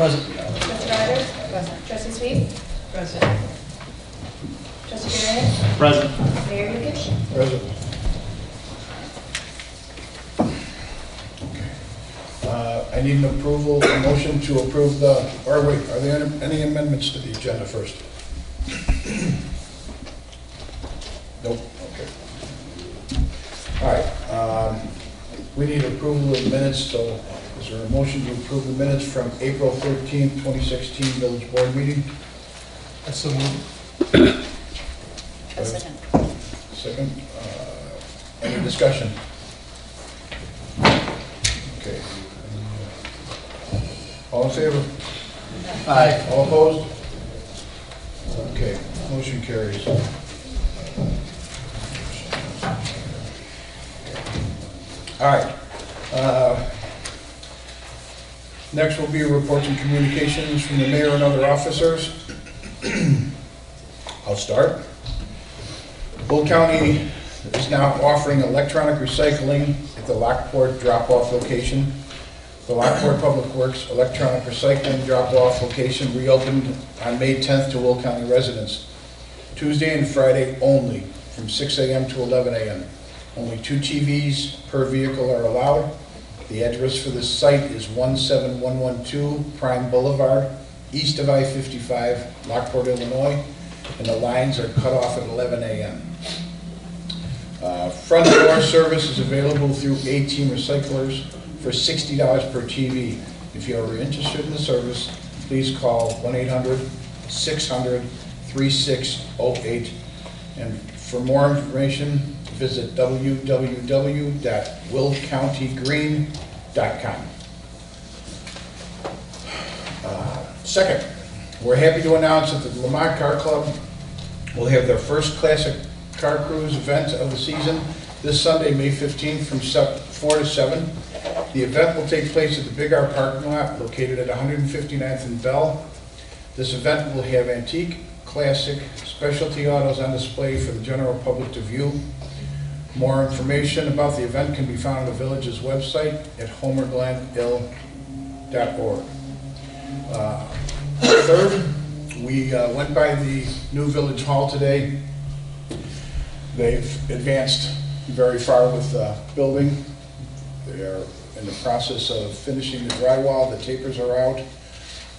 Present. Trustee Rogers? Present. Trustee Sweet? Present. Trustee Garrett? Present. Mayor Lukich? Present. I need an approval, a motion to approve the, or wait, are there any amendments to the agenda first? Nope, okay. All right, we need approval of the minutes, so is there a motion to approve the minutes from April 13th, 2016 village board meeting? That's so moved. A second. Second, any discussion? Okay. All in favor? Aye. All opposed? Okay, motion carries. All right. Next will be reports and communications from the mayor and other officers. I'll start. Will County is now offering electronic recycling at the Lockport drop-off location. The Lockport Public Works electronic recycling drop-off location reopened on May 10th to Will County residents. Tuesday and Friday only, from 6 a.m. to 11 a.m. Only 2 TVs per vehicle are allowed. The address for this site is 17112 Prime Boulevard, east of I-55, Lockport, Illinois, and the lines are cut off at 11 a.m. Front door service is available through 18 recyclers for $60 per TV. If you are interested in the service, please call 1-800-600-3608. And for more information, visit www.willcountygreen.com. Second, we're happy to announce that the Lamont Car Club will have their first classic car cruise event of the season this Sunday, May 15th from 4 to 7. The event will take place at the Big R parking lot located at 159th and Bell. This event will have antique, classic, specialty autos on display for the general public to view. More information about the event can be found on the village's website at homerglenhill.org. Third, we went by the new village hall today. They've advanced very far with the building. They are in the process of finishing the drywall. The tapers are out.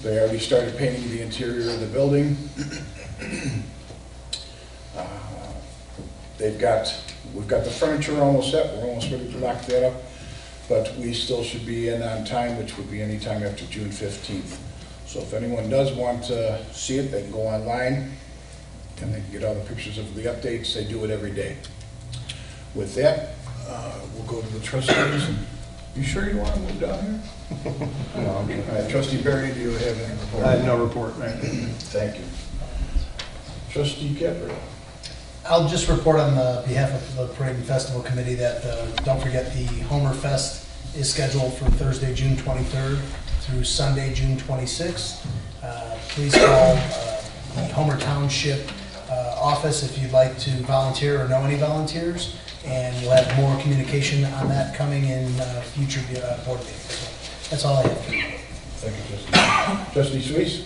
They already started painting the interior of the building. We've got the furniture almost set. We're almost ready to lock that up, but we still should be in on time, which would be any time after June 15th. So if anyone does want to see it, they can go online and they can get all the pictures of the updates. They do it every day. With that, we'll go to the trustees. You sure you want to move down here? No, I'm kidding. Trustee Barry, do you have any report? I have no report, Mayor. Thank you. Trustee Caprio. I'll just report on the behalf of the Parade and Festival Committee that, don't forget, the Homer Fest is scheduled for Thursday, June 23rd through Sunday, June 26th. Please call the Homer Township office if you'd like to volunteer or know any volunteers, and we'll have more communication on that coming in future board meetings. So that's all I have. Thank you, Trustee. Trustee Suisse.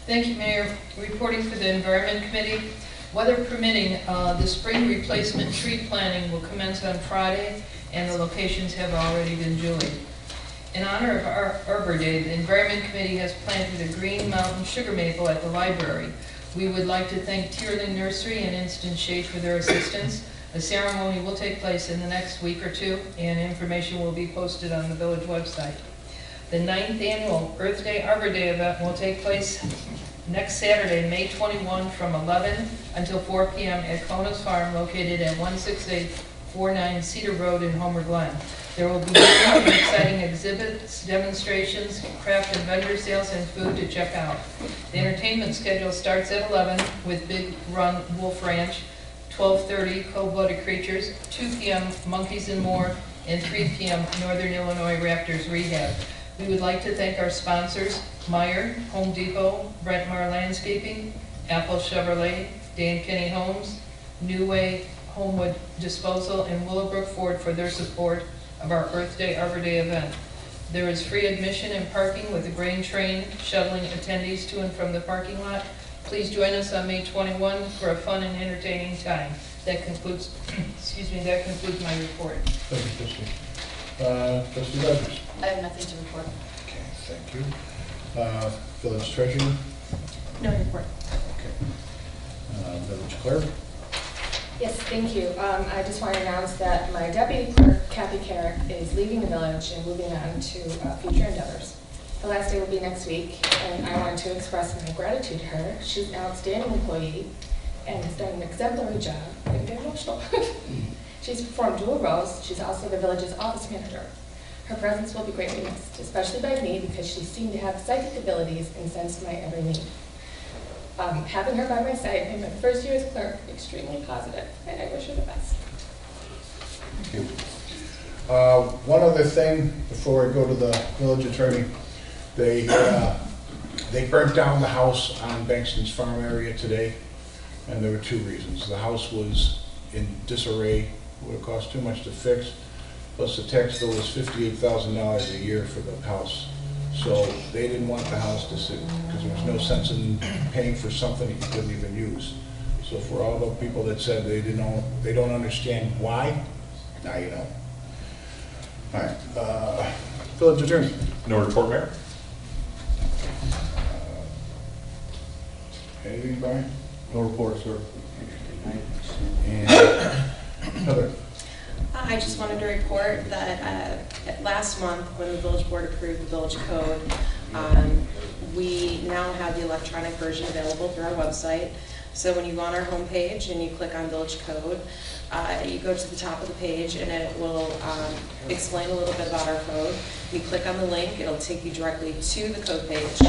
Thank you, Mayor. Reporting for the Environment Committee. Weather permitting, the spring replacement tree planting will commence on Friday, and the locations have already been joined. In honor of our Arbor Day, the Environment Committee has planted a green mountain sugar maple at the library. We would like to thank Tierling Nursery and Instant Shade for their assistance. A ceremony will take place in the next week or two, and information will be posted on the village website. The 9th annual Earth Day Arbor Day event will take place next Saturday, May 21, from 11 until 4 p.m. at Kona's Farm, located at 16849 Cedar Road in Homer, Glen. There will be many exciting exhibits, demonstrations, craft and vendor sales, and food to check out. The entertainment schedule starts at 11 with Big Run Wolf Ranch, 12:30 Cold-Blooded Creatures, 2 p.m. Monkeys and More, and 3 p.m. Northern Illinois Raptors Rehab. We would like to thank our sponsors, Meyer, Home Depot, Brent Marr Landscaping, Apple Chevrolet, Dan Kenny Homes, New Way Homewood Disposal, and Willowbrook Ford for their support of our Earth Day Arbor Day event. There is free admission and parking with the grain train shuttling attendees to and from the parking lot. Please join us on May 21 for a fun and entertaining time. That concludes, excuse me, that concludes my report. Thank you, Trustee. Trustee Rogers. I have nothing to report. Okay, thank you. Village Treasurer. No report. Okay. Village Clerk. Yes, thank you. I just want to announce that my deputy clerk, Kathy Carrick, is leaving the village and moving on to future endeavors. The last day will be next week, and I want to express my gratitude to her. She's an outstanding employee and has done an exemplary job. I'm getting emotional. She's performed dual roles. She's also the village's office manager. Her presence will be greatly missed, especially by me, because she seemed to have psychic abilities and sensed my every need. Having her by my side in my first year as clerk, extremely positive, and I wish her the best. Thank you. One other thing before I go to the village attorney. They burnt down the house on Bankston's farm area today, and there were two reasons. The house was in disarray, would have cost too much to fix, plus the tax bill was $58,000 a year for the house. So they didn't want the house to sit, because there was no sense in paying for something that you couldn't even use. So for all the people that said they don't understand why, now you know. All right, village attorney. No report, Mayor. Anything, Brian? No report, sir. And Heather. I just wanted to report that last month, when the village board approved the village code, we now have the electronic version available through our website. So when you go on our homepage and you click on village code, you go to the top of the page and it will explain a little bit about our code. You click on the link, it'll take you directly to the code page.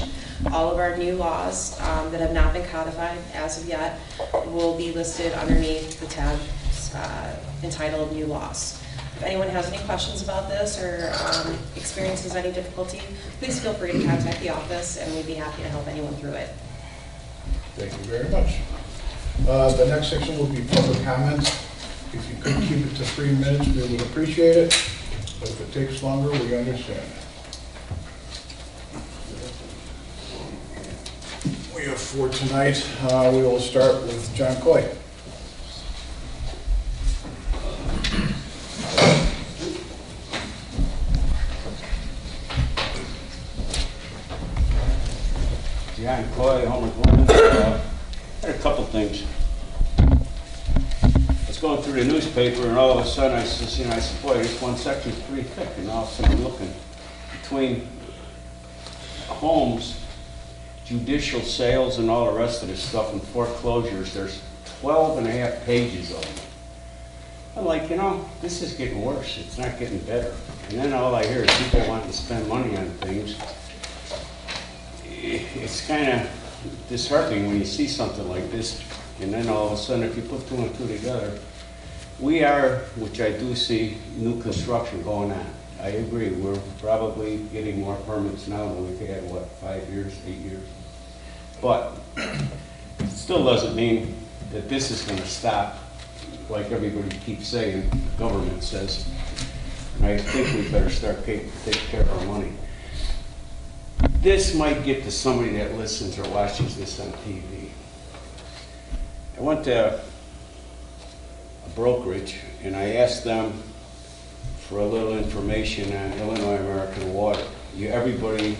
All of our new laws that have not been codified as of yet will be listed underneath the tab entitled New Laws. If anyone has any questions about this or experiences any difficulty, please feel free to contact the office and we'd be happy to help anyone through it. Thank you very much. The next section will be public comments. If you could keep it to 3 minutes, we would appreciate it. But if it takes longer, we understand. We have 4 tonight. We will start with John Coy. John Coy, Homer Glen. Had a couple things. I was going through the newspaper and all of a sudden I said, boy, this one section's pretty thick. And all of a sudden I'm looking between homes, judicial sales and all the rest of this stuff and foreclosures. There's 12 and a half pages of them. I'm like, this is getting worse. It's not getting better. And then all I hear is people wanting to spend money on things. It's kind of disheartening when you see something like this, and then all of a sudden, if you put 2 and 2 together, we are, which I do see, new construction going on. I agree, we're probably getting more permits now than we've had, 5 years, 8 years? But it still doesn't mean that this is going to stop, like everybody keeps saying, the government says. And I think we better start taking care of our money. This might get to somebody that listens or watches this on TV. I went to a brokerage and I asked them for a little information on Illinois American Water. Everybody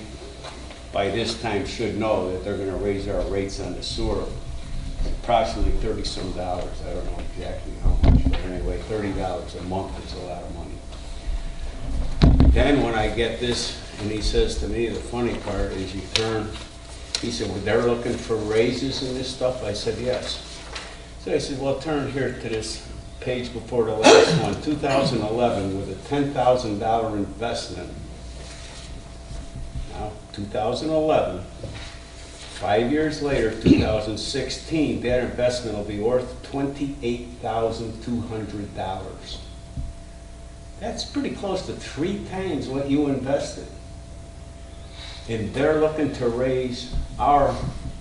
by this time should know that they're going to raise our rates on the sewer approximately $30-some. I don't know exactly how much, but anyway, $30 a month is a lot of money. Then when I get this, and he says to me, the funny part is you turn, he said, well, they're looking for raises and this stuff? I said, yes. So I said, well, turn here to this page before the last one, 2011, with a $10,000 investment. Now, 2011, 5 years later, 2016, that investment will be worth $28,200. That's pretty close to 3 times what you invested. And they're looking to raise our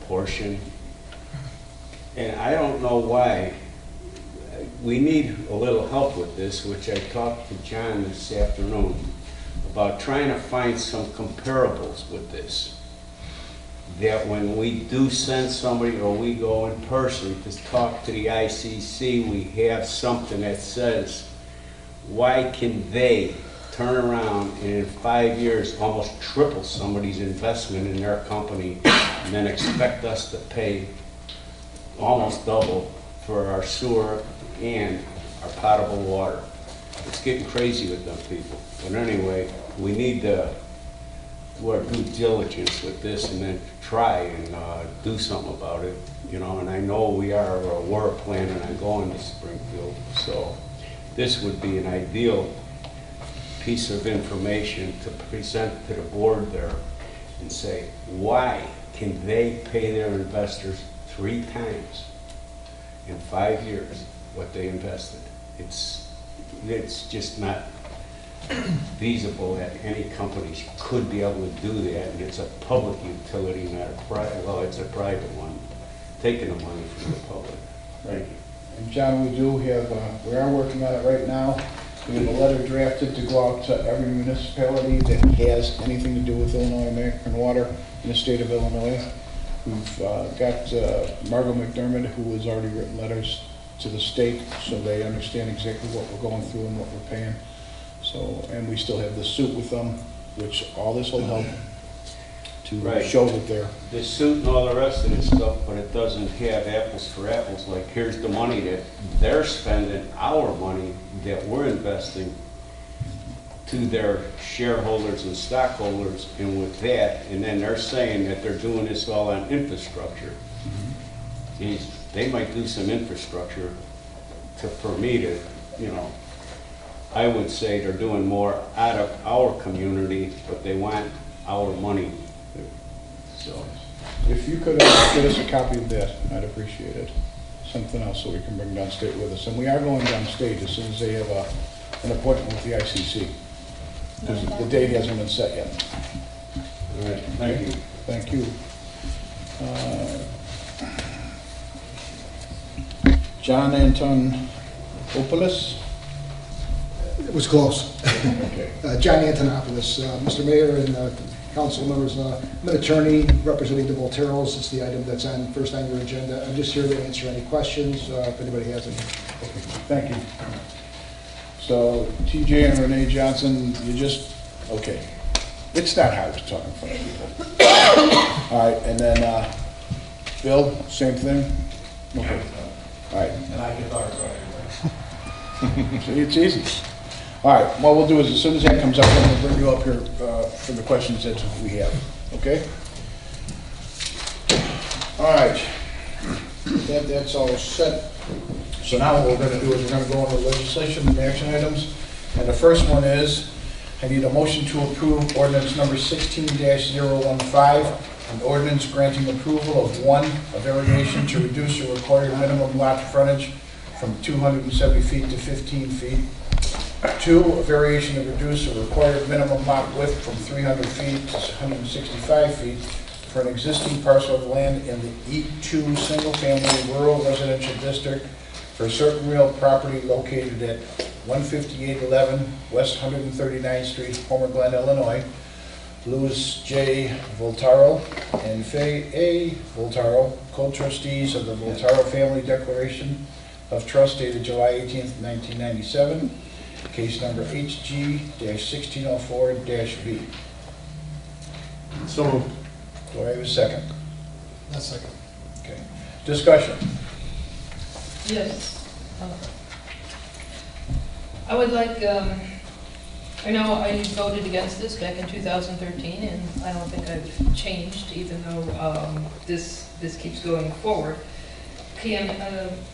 portion. And I don't know why. We need a little help with this, which I talked to John this afternoon about trying to find some comparables with this. That when we do send somebody or we go in person to talk to the ICC, we have something that says, why can they turn around and in 5 years almost triple somebody's investment in their company and then expect us to pay almost double for our sewer and our potable water? It's getting crazy with them people. But anyway, we need to do our due diligence with this and then try and do something about it, you know. And I know we're planning on going to Springfield, so this would be an ideal piece of information to present to the board there and say, why can they pay their investors 3 times in 5 years what they invested? It's just not feasible that any companies could be able to do that, and it's a public utility, not a private. Well, it's a private one, taking the money from the public. Right. And John, we are working on it right now. We have a letter drafted to go out to every municipality that has anything to do with Illinois American Water in the state of Illinois. We've got Margot McDermott, who has already written letters to the state, so they understand exactly what we're going through and what we're paying. So, and we still have the suit with them, which all this will help to show that they're... The suit and all the rest of this stuff, but it doesn't have apples for apples. Like, here's the money that they're spending, our money that we're investing to their shareholders and stockholders, and with that, and then they're saying that they're doing this all on infrastructure. Geez, they might do some infrastructure for me to, you know, I would say they're doing more out of our community, but they want our money. So, if you could get us a copy of that, I'd appreciate it. Something else so we can bring downstate with us. And we are going downstate as soon as they have an appointment with the ICC. Because the date hasn't been set yet. all right, thank you. Thank you. John Antonopoulos? It was close. Okay. John Antonopoulos, Mr. Mayor and council members, I'm an attorney representing the Volteros. It's the item that's first on your agenda. I'm just here to answer any questions if anybody has any. Okay. Thank you. So TJ and Renee Johnson, okay. It's not hard to talk in front of people. All right, and then Bill, same thing? Okay. All right. And I can talk about it. See, it's easy. All right, what we'll do is as soon as that comes up, I'm going to bring you up here for the questions that we have, okay? All right, that's all set. So now what we're going to do is we're going to go into legislation and action items. And the first one is, I need a motion to approve ordinance number 16-015, an ordinance granting approval of 1, a variation to reduce the required minimum lot frontage from 270 feet to 15 feet. 2, a variation to reduce the required minimum lot width from 300 feet to 165 feet for an existing parcel of land in the E2 single-family rural residential district for certain real property located at 15811 West 139th Street, Homer Glen, Illinois. Louis J. Voltaro and Faye A. Voltaro, co-trustees of the Voltaro Family Declaration of Trust dated July 18th, 1997. Case number HG-1604-B. So moved. Do I have a second? That's second. Okay. Discussion. Yes. I would like, I know I voted against this back in 2013, and I don't think I've changed, even though this keeps going forward.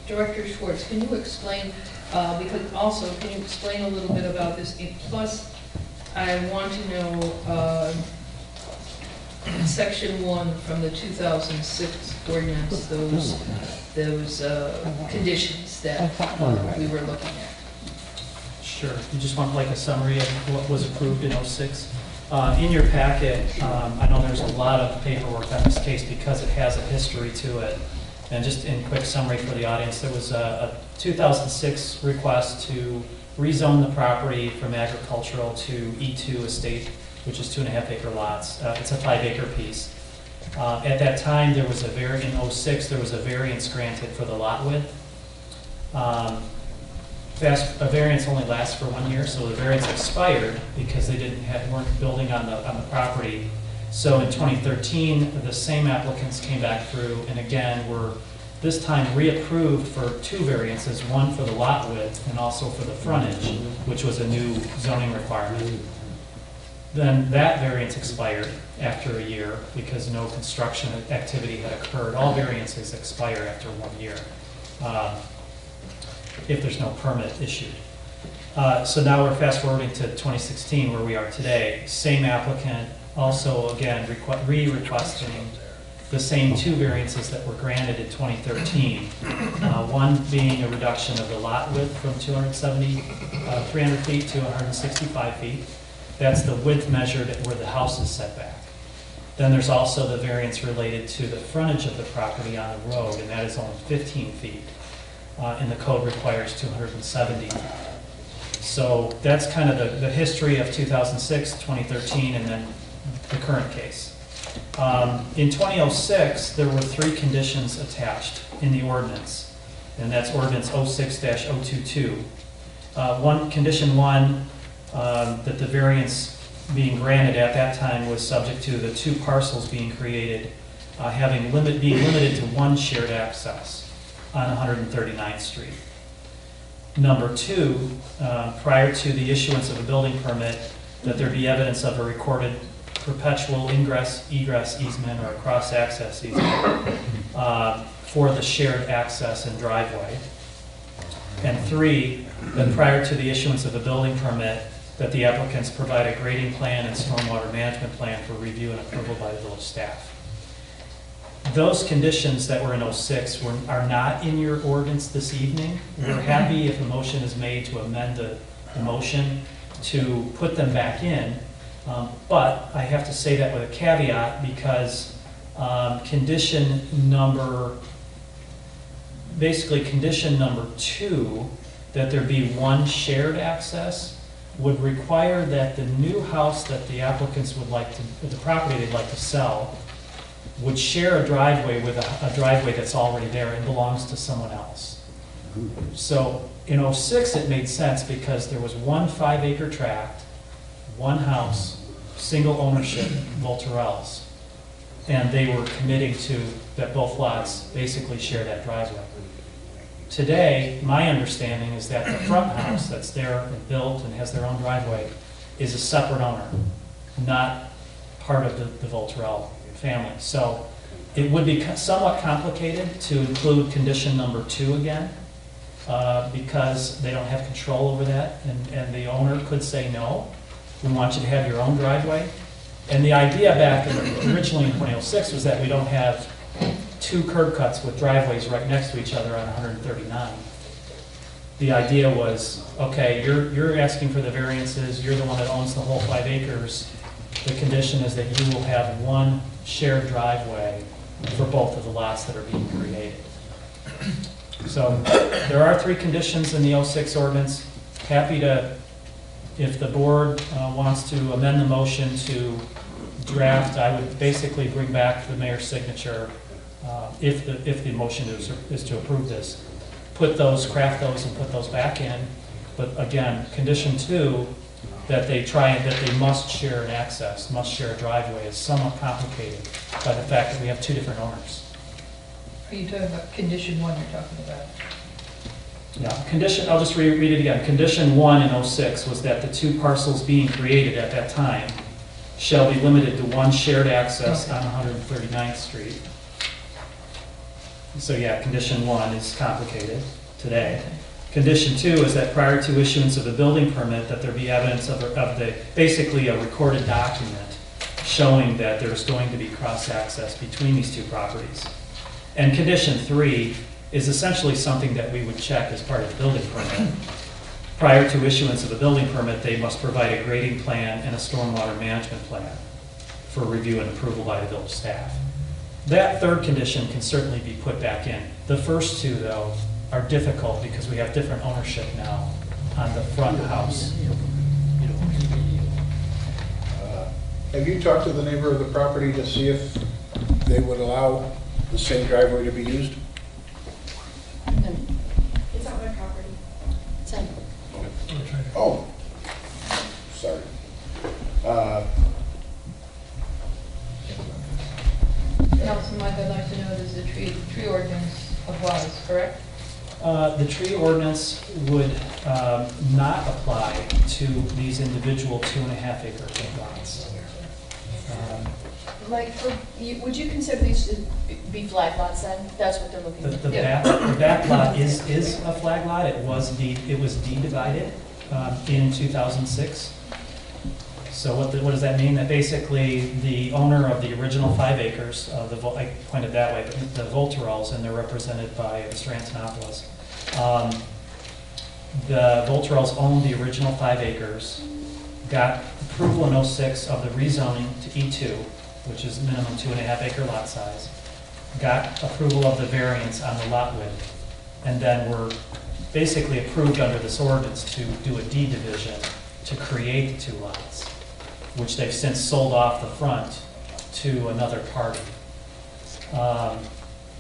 Director Schwartz, can you explain, because also, can you explain a little bit about this? Plus, I want to know Section 1 from the 2006 ordinance, those conditions that we were looking at. Sure. You just want like a summary of what was approved in '06? In your packet, I know there's a lot of paperwork on this case because it has a history to it. And just in quick summary for the audience, there was a 2006 request to rezone the property from agricultural to E2 estate, which is 2.5 acre lots. It's a 5 acre piece. At that time, there was in 06, there was a variance granted for the lot width. A variance only lasts for 1 year, so the variance expired because they weren't building on the property. So in 2013, the same applicants came back through and again were this time reapproved for 2 variances, one for the lot width and also for the frontage, which was a new zoning requirement. Then that variance expired after a year because no construction activity had occurred. All variances expire after 1 year if there's no permit issued. So now we're fast forwarding to 2016 where we are today. Same applicant, also again re-requesting the same 2 variances that were granted in 2013. One being a reduction of the lot width from 300 feet to 165 feet. That's the width measured at where the house is set back. Then there's also the variance related to the frontage of the property on the road, and that is only 15 feet. And the code requires 270. So that's kind of the history of 2006, 2013, and then the current case. In 2006, there were 3 conditions attached in the ordinance, and that's ordinance 06-022. Condition 1, that the variance being granted at that time was subject to the 2 parcels being created, being limited to 1 shared access on 139th Street. Number 2, prior to the issuance of a building permit, that there be evidence of a recorded perpetual ingress, egress easement or a cross-access easement for the shared access and driveway. And 3, that prior to the issuance of a building permit, that the applicants provide a grading plan and stormwater management plan for review and approval by the village staff. Those conditions that were in 06 are not in your ordinance this evening. We're happy if a motion is made to amend the motion to put them back in. But I have to say that with a caveat because condition number 2, that there be 1 shared access, would require that the new house that the applicants would like to, the property they'd like to sell, would share a driveway with a driveway that's already there and belongs to someone else. So in 06 it made sense because there was 1 5 acre tract, 1 house, single ownership, Volterells, and they were committing to that both lots basically share that driveway. Today, my understanding is that the front house that's there and built and has their own driveway is a separate owner, not part of the Volterell family. So it would be somewhat complicated to include condition number 2 again because they don't have control over that, and the owner could say, no, we want you to have your own driveway. And the idea back originally in 2006 was that we don't have 2 curb cuts with driveways right next to each other on 139. The idea was, okay, you're asking for the variances, you're the one that owns the whole 5 acres. The condition is that you will have 1 shared driveway for both of the lots that are being created. So there are 3 conditions in the 06 ordinance. Happy to, if the board wants to amend the motion to draft, I would basically bring back the mayor's signature if the motion is to approve this. Craft those and put those back in. But again, condition 2, that they must share an access, must share a driveway, is somewhat complicated by the fact that we have 2 different owners. Are you talking about condition 1 you're talking about? Yeah, I'll just read it again. Condition 1 in 06 was that the 2 parcels being created at that time shall be limited to 1 shared access on 139th Street. So yeah, condition 1 is complicated today. Condition 2 is that prior to issuance of the building permit, that there be evidence of basically a recorded document showing that there's going to be cross-access between these 2 properties. And condition 3 is essentially something that we would check as part of the building permit. Prior to issuance of a building permit, they must provide a grading plan and a stormwater management plan for review and approval by the village staff. That third condition can certainly be put back in. The first two, though, are difficult because we have different ownership now on the front house. Have you talked to the neighbor of the property to see if they would allow the same driveway to be used? It's not my property. Oh, sorry. Councilman, Mike, I'd like to know, does the tree ordinance applies, correct? The tree ordinance would not apply to these individual 2.5 acre lots. Mike, would you consider these to be flag lots then? That's what they're looking at? The back lot is a flag lot. It was de-divided in 2006. So what does that mean? That basically the owner of the original 5 acres, I pointed that way, but the Volterals, and they're represented by Mr. Antonopoulos. The Volterals owned the original 5 acres, got approval in '06 of the rezoning to E2, which is minimum 2.5 acre lot size, got approval of the variance on the lot width, and then were basically approved under this ordinance to do a deed division to create 2 lots, which they've since sold off the front to another party.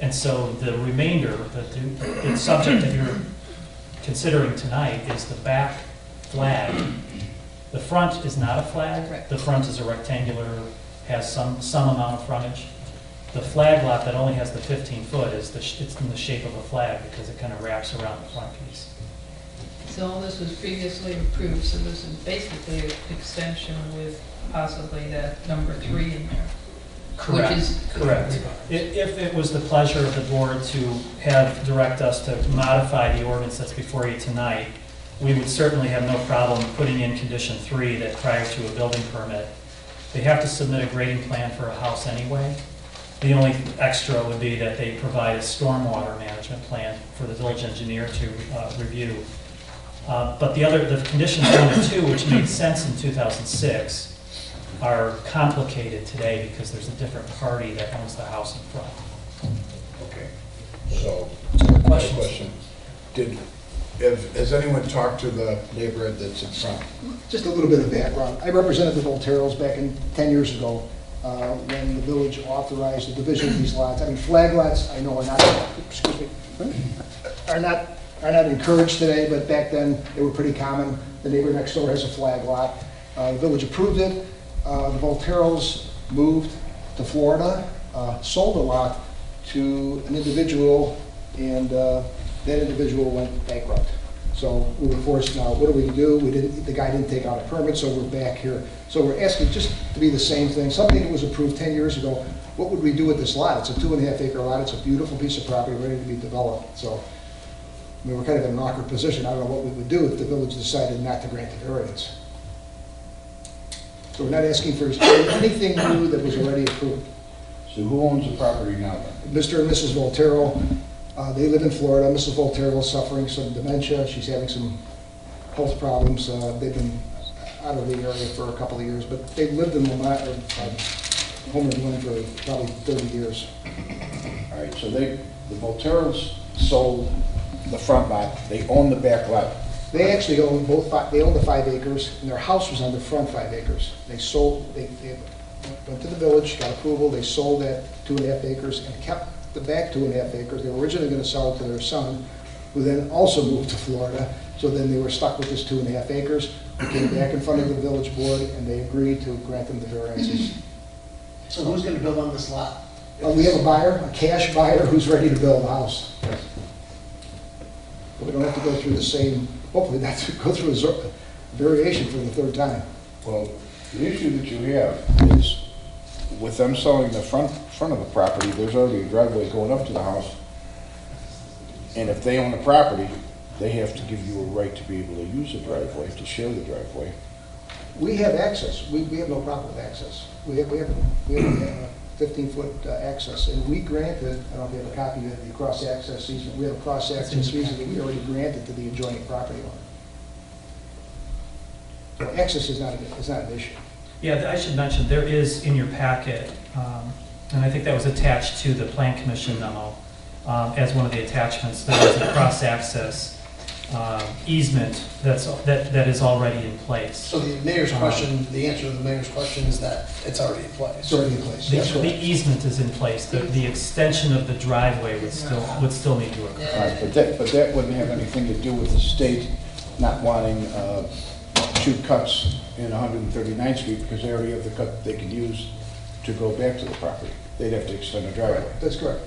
And so the remainder, the subject that you're considering tonight is the back flag. The front is not a flag. Correct. The front is a rectangular, has some amount of frontage. The flag lot that only has the 15 foot it's in the shape of a flag because it kind of wraps around the front piece. So all this was previously approved, so this is basically an extension with possibly that number 3 in there. Correct. Which is Correct. If it was the pleasure of the board to direct us to modify the ordinance that's before you tonight, we would certainly have no problem putting in condition 3 that prior to a building permit, they have to submit a grading plan for a house anyway. The only extra would be that they provide a stormwater management plan for the village engineer to review. But the conditions 1 and 2, which made sense in 2006, are complicated today because there's a different party that owns the house in front. Okay, so, my question, has anyone talked to the neighbor that's in front? Just a little bit of background. I represented the Volteros back in 10 years ago when the village authorized the division of these lots. I mean, flag lots, I know are not encouraged today, but back then they were pretty common. The neighbor next door has a flag lot. The village approved it. The Volteros moved to Florida, sold a lot to an individual, and that individual went bankrupt. So we were forced now, what do we do? The guy didn't take out a permit, so we're back here. So we're asking just to be the same thing. Something that was approved 10 years ago, what would we do with this lot? It's a 2.5 acre lot. It's a beautiful piece of property ready to be developed. So I mean, we're kind of in an awkward position. I don't know what we would do if the village decided not to grant the variance. So we're not asking for anything new that was already approved. So who owns the property now then? Mr. and Mrs. Voltero, they live in Florida. Mrs. Voltero is suffering some dementia. She's having some health problems. They've been out of the area for a couple of years, but they've lived in home in Glen for probably 30 years. All right, so the Volteros sold the front lot, they own the back lot. They actually own they own the 5 acres, and their house was on the front 5 acres. They went to the village, got approval, they sold that 2.5 acres and kept the back 2.5 acres. They were originally going to sell it to their son, who then also moved to Florida. So then they were stuck with this 2.5 acres. We came back in front of the village board, and they agreed to grant them the variances. So who's going to build on this lot? We have a buyer, a cash buyer, who's ready to build a house. But we don't have to go through the same, hopefully not to go through a variation for the 3rd time. Well, the issue that you have is with them selling the front of the property, there's already a driveway going up to the house. And if they own the property, they have to give you a right to be able to use the driveway, to share the driveway. We have access. We have no problem with access. We have 15-foot access, and we granted, I don't know if you have a copy of the cross-access easement, we have a cross-access easement that we already granted to the adjoining property owner. So access is not an issue. Yeah, I should mention, there is in your packet and I think that was attached to the Plan Commission memo, as one of the attachments. There was a cross-access easement that is already in place. So the mayor's question, the answer to the mayor's question is that it's already in place. It's already in place. The That's the correct. easement is in place. The extension of the driveway would still need to occur. All right, but that wouldn't have anything to do with the state not wanting two cuts in 139th Street, because they already have the cut they could use to go back to the property. They'd have to extend the driveway. That's correct.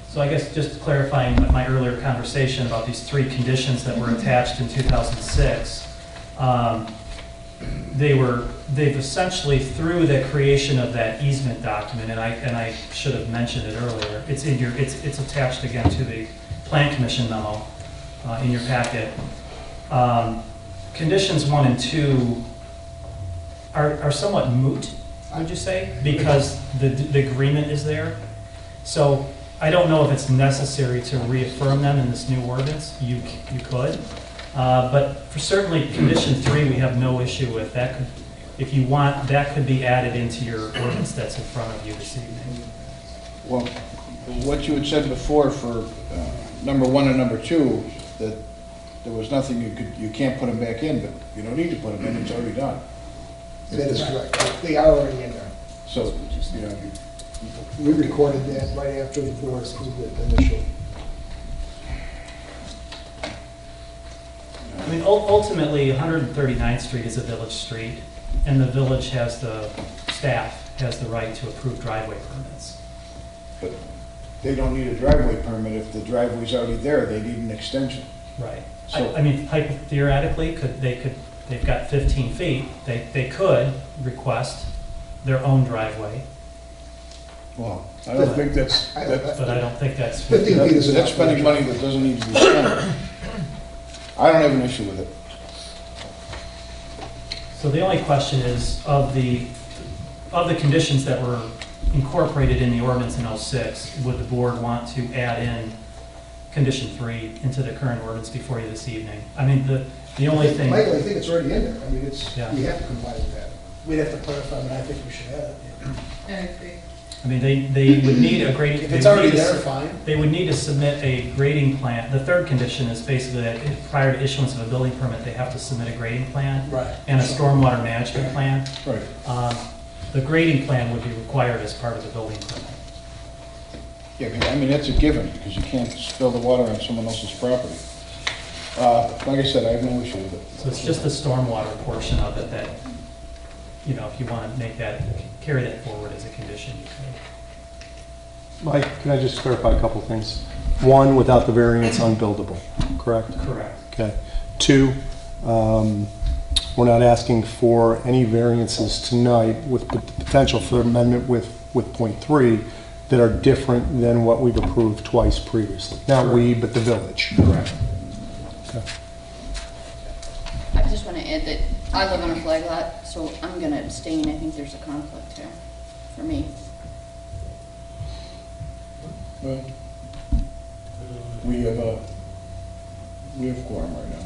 So I guess just clarifying my earlier conversation about these three conditions that were attached in 2006, they've essentially, through the creation of that easement document, and I should have mentioned it earlier, it's attached again to the Plan Commission memo in your packet. Conditions 1 and 2 are somewhat moot, would you say, because the agreement is there. So I don't know if it's necessary to reaffirm them in this new ordinance. You could. But for certainly condition 3, we have no issue with. That could, if you want, that could be added into your ordinance that's in front of you this evening. Well, what you had said before for number 1 and number 2, that there was nothing you can't put them back in, but you don't need to put them in, it's already done. That is correct. They are already in there. So, you know, We recorded that right after the board approved it initially. I mean, ultimately, 139th Street is a village street, and the village staff has the right to approve driveway permits. but they don't need a driveway permit if the driveway's already there, they need an extension. Right. So- I mean, theoretically, they've got 15 feet, they could request their own driveway, Well, I don't think that's but I don't think that's. 15 feet is enough. that's spending money that doesn't need to be spent. I don't have an issue with it. So the only question is, of the conditions that were incorporated in the ordinance in '06, would the board want to add in condition 3 into the current ordinance before you this evening? I mean, the only thing. Michael, I think it's already in there. I mean, Yeah. we have to comply with that. We'd have to clarify, but I think we should add it. I agree. I mean, they would need a grading. If it's already there, fine. They would need to submit a grading plan. The third condition is basically that prior to issuance of a building permit, they have to submit a grading plan Right. and a stormwater management plan. Right. The grading plan would be required as part of the building permit. Yeah, 'cause, I mean, that's a given, because you can't spill the water on someone else's property. Like I said, I have no issue with it. So it's just the stormwater portion of it that, you know, if you want to make that, carry that forward as a condition, you could. Mike, can I just clarify a couple things? 1, without the variance, unbuildable, correct? Correct. Okay. 2, we're not asking for any variances tonight with the potential for amendment with point 3 that are different than what we've approved twice previously. Not we, but the village. Correct. Okay. I just want to add that I live on a flag lot, so I'm going to abstain. I think there's a conflict there for me. Well, we have quorum right now.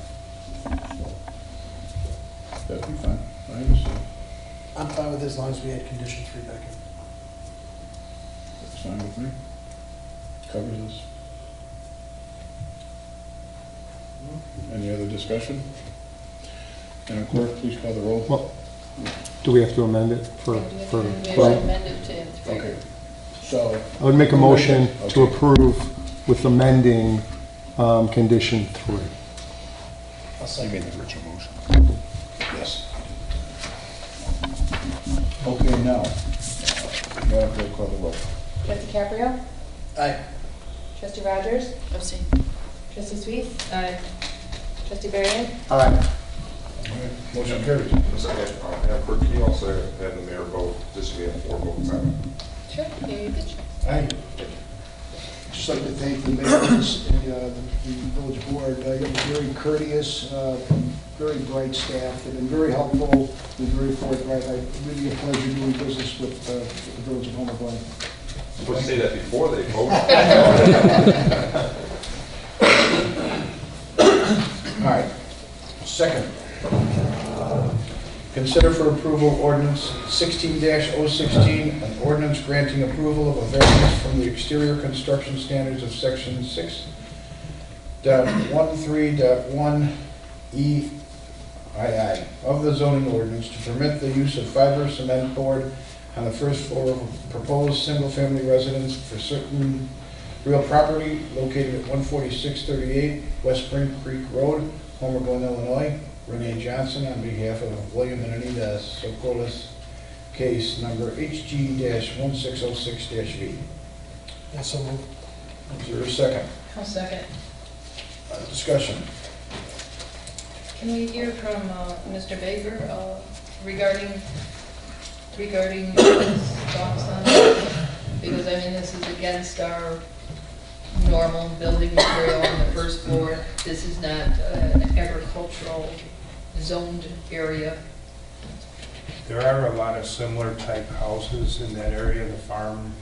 That'd be fine. I understand. I'm fine with it as long as we add condition 3 back in. That's fine with me. Covers this. Any other discussion? Madam Clerk, please call the roll. Well, do we have to amend it for? We have to amend it to 3. Okay, so, I would make a motion to Okay. approve with amending condition 3. I'll second. the original motion. Yes. Okay, now, Madam Clerk, call the roll. Trustee Caprio? Aye. Trustee Rogers? Abstain. Trustee Sweet? Aye. Trustee Barry? All right. Motion carries. Madam Clerk, can you also have the mayor vote, just so we have 4 votes on it? Sure, yeah, you could. Aye. Just like to thank the mayors and the village board. You have a very courteous, very bright staff. They've been very helpful, been very forthright. Really a pleasure doing business with the village of Homer Glen. I'm supposed to say that before they vote. All right. Second. Consider for approval ordinance 16-016, an ordinance granting approval of a variance from the exterior construction standards of section 6.13.1 EII of the zoning ordinance to permit the use of fiber cement board on the first floor of a proposed single-family residence for certain real property located at 14638 West Spring Creek Road, Homer, Glen, Illinois. Renee Johnson on behalf of William and Anita Sokolis, case number HG-1606-V. Also moved. Is there a second? I'll second. Discussion. Can we hear from Mr. Baker regarding his thoughts on it? Because, I mean, this is against our normal building material on the first floor. This is not an agricultural zoned area. There are a lot of similar type houses in that area, the farm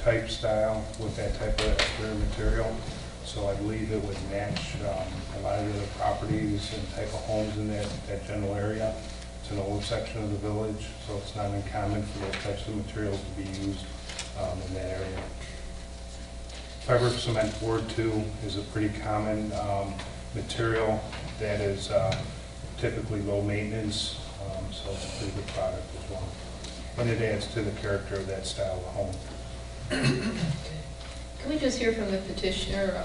type style with that type of exterior material. So I believe it would match a lot of the other properties and type of homes in that general area. It's an old section of the village, so it's not uncommon for those types of materials to be used in that area. Fiber cement board too is a pretty common material that is typically low maintenance, so it's a pretty good product as well. And it adds to the character of that style of home. Can we just hear from the petitioner,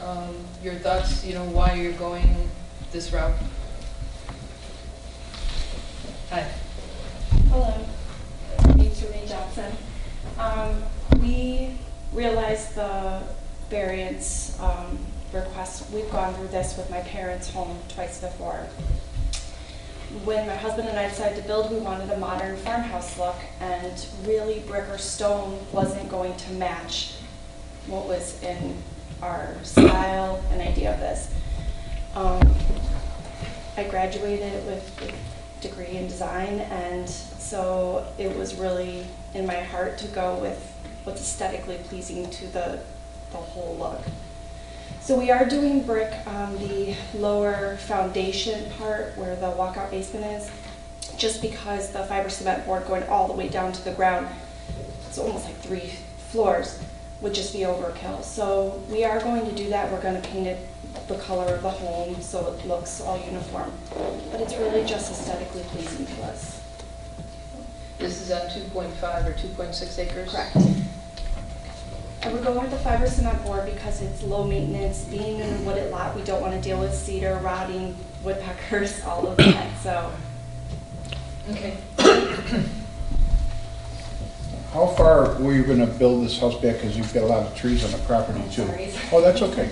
your thoughts, why you're going this route? Hi. Hello, name's Renee Johnson. We realized the variance request. We've gone through this with my parents' home twice before. When my husband and I decided to build, we wanted a modern farmhouse look, and really brick or stone wasn't going to match what was in our style and idea of this. I graduated with a degree in design, and so it was really in my heart to go with what's aesthetically pleasing to the whole look. So we are doing brick on the lower foundation part where the walkout basement is, just because the fiber cement board going all the way down to the ground, it's almost like 3 floors, would just be overkill. So we are going to do that. We're going to paint it the color of the home so it looks all uniform. But it's really just aesthetically pleasing to us. This is on 2.5 or 2.6 acres? Correct. I would go with the fiber cement board because it's low maintenance. Being in a wooded lot, we don't want to deal with cedar, rotting, woodpeckers, all of that. So. Okay. How far were you going to build this house back? Because you've got a lot of trees on the property too. Sorry. Oh, that's okay.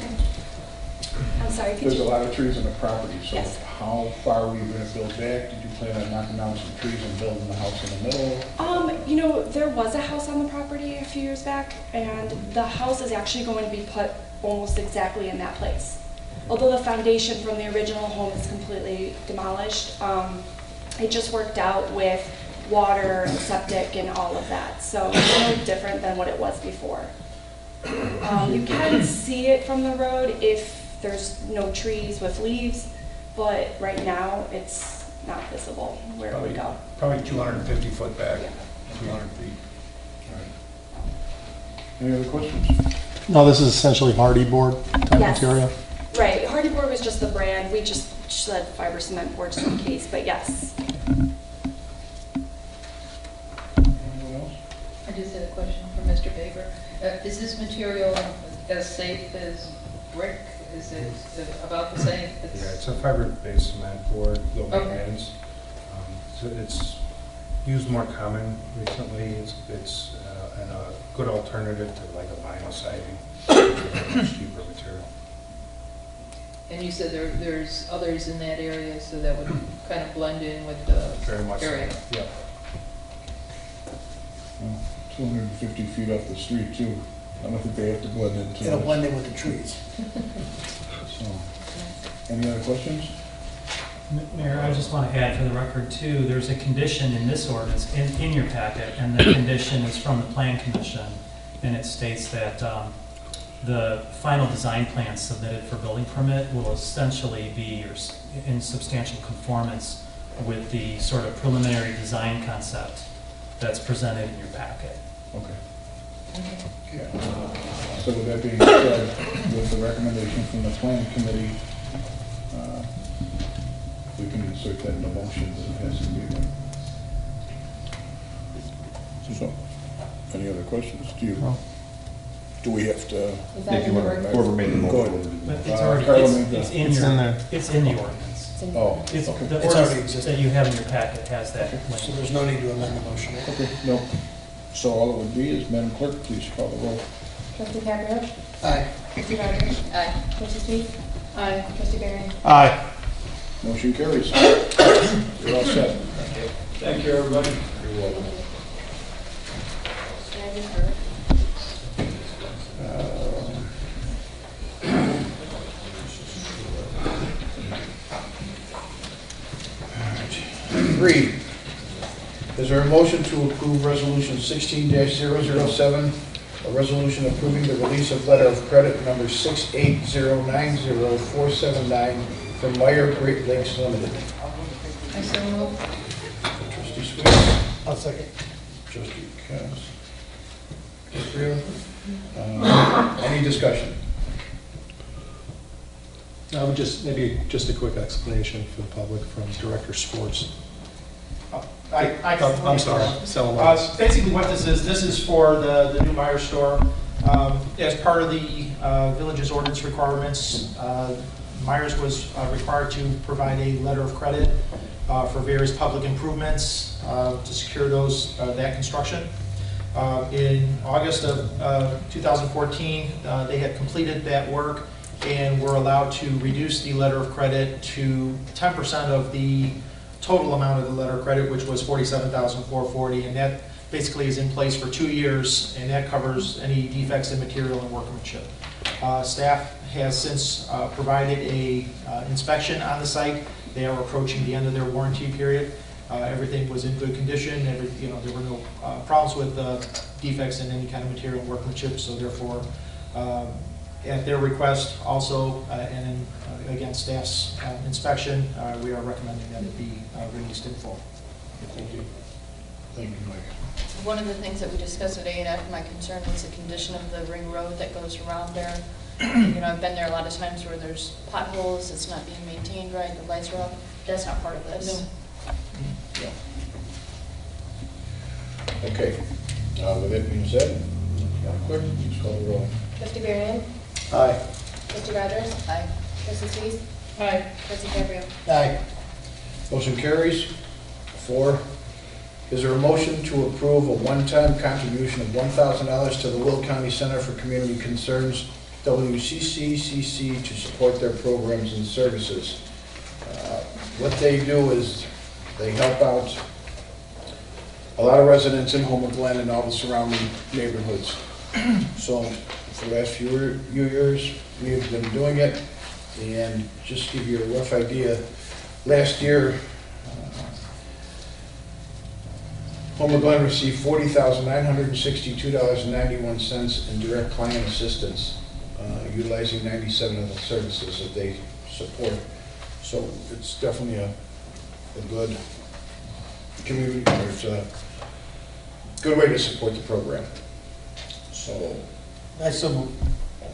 I'm sorry, could There's you? a lot of trees on the property, so Yes. how far were you going to build back? Did you plan on knocking down some trees and building the house in the middle? There was a house on the property a few years back, and the house is actually going to be put almost exactly in that place. Although the foundation from the original home is completely demolished, it just worked out with water and septic and all of that. So it's no different than what it was before. You can see it from the road if there's no trees with leaves, but right now it's not visible where it would go. Probably 250 foot back, Yeah. 200 feet. All right. Any other questions? No, this is essentially hardy board type Yes. material. Right, hardy board was just the brand. We just said fiber cement board just in case, but yes. Anyone else? I just had a question for Mr. Baker. Is this material as safe as brick? Is it about the same? Yeah, it's a fiber-based cement board, low Okay. maintenance. So it's used more common recently. It's and a good alternative to like a vinyl siding, much cheaper material. And you said there's others in that area, so that would kind of blend in with the Very much so. area. Yeah. 250 feet off the street too. I don't think they have to blend in too It'll much. blend in with the trees. So, any other questions? Mayor, I just want to add for the record too, there's a condition in this ordinance in your packet, and the condition is from the Plan Commission, and it states that the final design plan submitted for building permit will essentially be in substantial conformance with the sort of preliminary design concept that's presented in your packet. Okay. So with that being said, with the recommendation from the planning committee, we can insert that in the motion that it has to be there. So, any other questions? Do we have to? Is that in the ordinance? Whoever made the Go motion. ahead. But it's Carla already, made it's the- in It's your, in there. it's in the ordinance. It's in- Oh, It's, okay. the It's already ordinance existing. that you have in your packet has that So language. there's no need to amend the motion. Okay, no. So all it would be is, Madam Clerk, please call the roll. Trustee Caprio? Aye. Trustee Rogers? Aye. Trustee Sweet? Aye. Trustee Barry? Aye. Motion carries. You're all set. Thank you, everybody. You're welcome. Can I just heard? Three, is there a motion to approve Resolution 16-007, a resolution approving the release of letter of credit number 680900479 from Meyer Great Lakes Limited? I so move. Trustee Sweet, I'll second. trustee Cass. Any discussion? I would just, maybe just a quick explanation for the public from Director Sports. I'm sorry, Salomon. Basically what this is for the new Meyer store. As part of the village's ordinance requirements, Myers was required to provide a letter of credit for various public improvements to secure that construction. In August of 2014, they had completed that work and were allowed to reduce the letter of credit to 10% of the total amount of the letter of credit, which was $47,440, and that basically is in place for 2 years, and that covers any defects in material and workmanship. Staff has since provided a inspection on the site. They are approaching the end of their warranty period. Everything was in good condition. There were no problems with defects in any kind of material and workmanship, so therefore, at their request also, and again, staff's inspection, we are recommending that it be released in full. Thank you. Thank you, Mike. One of the things that we discussed at A&F, my concern was the condition of the ring road that goes around there. I've been there a lot of times where there's potholes, it's not being maintained right, the lights are up. That's not part of this. Yeah. Okay, with that being said, Madam Clerk, please call the roll. Trustee Barry? Aye. Trustee Rogers? Aye. Trustee Sweet? Aye. Trustee Caprio? Aye. Motion carries. 4, is there a motion to approve a one-time contribution of $1,000 to the Will County Center for Community Concerns, WCCCC, to support their programs and services? What they do is they help out a lot of residents in Homer Glen and all the surrounding neighborhoods. So for the last few years, we have been doing it, and just to give you a rough idea, last year, Homer Glen received $40,962.91 in direct client assistance, utilizing 97 of the services that they support. So it's definitely a good community, it's a good way to support the program. So, I so move.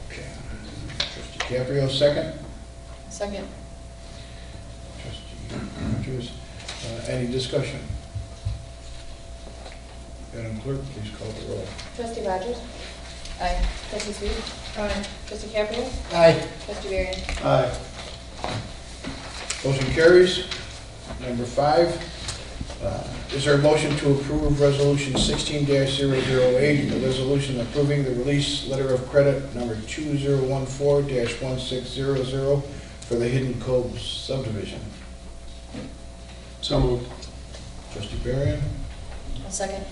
okay. Trustee Caprio, second. Second. Trustee Rogers, any discussion? Madam Clerk, please call the roll. Trustee Rogers? Aye. Trustee Sweet? Aye. Trustee Caprio? Aye. Trustee Barry? Aye. Motion carries. Number 5, is there a motion to approve Resolution 16-008, a resolution approving the release letter of credit number 2014-1600 for the Hidden Cove subdivision? So moved. Trustee Barry, I'll second.